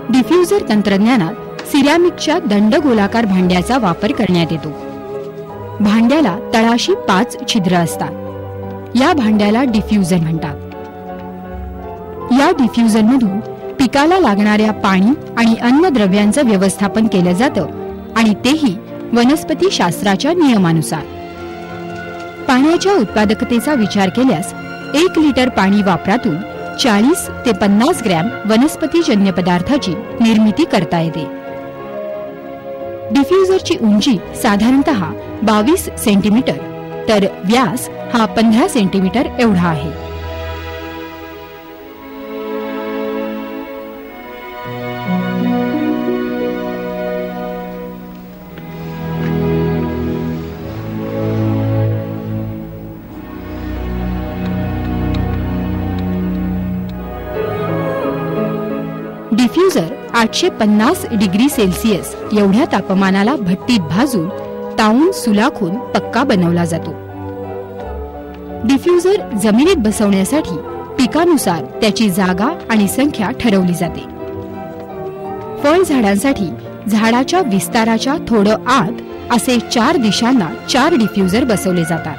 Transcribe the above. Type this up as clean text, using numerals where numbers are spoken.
Diffuser तंत्रज्ञानात सिरॅमिकच्या दंडगोलाकार भांड्याचा वापर करण्यात येतो. भांड्याला तळाशी 5 छिद्र असतात. या भांड्याला डिफ्यूजर म्हणतात. या डिफ्यूजरमधून पिकाला लागणाऱ्या पाणी आणि अन्नद्रव्यांचं व्यवस्थापन केलं जातं आणि तेही वनस्पती शास्त्राच्या नियमानुसार. पाण्याच्या उत्पादकतेचा विचार केल्यास 1 लिटर पाणी वापरातून 40 ते 50 ग्रॅम वनस्पतीजन्य पदार्थाची निर्मिती करता येते. डिफ्यूजरची उंची साधारणतः 22 सेंटीमीटर तर व्यास हा 15 सेंटीमीटर एवढा आहे. डिफ्यूजर 850 डिग्री सेल्सिअस एवढ्या तापमानाला भट्टीत भाजून तावून सुलाखून पक्का बनवला जातो. डिफ्यूजर जमिनीत बसवण्यासाठी पिकानुसार त्याची जागा आणि संख्या ठरवली जाते. फळ झाडांसाठी झाडाच्या विस्ताराच्या थोडं आत असे 4 दिशांना 4 डिफ्यूजर बसवले जातात.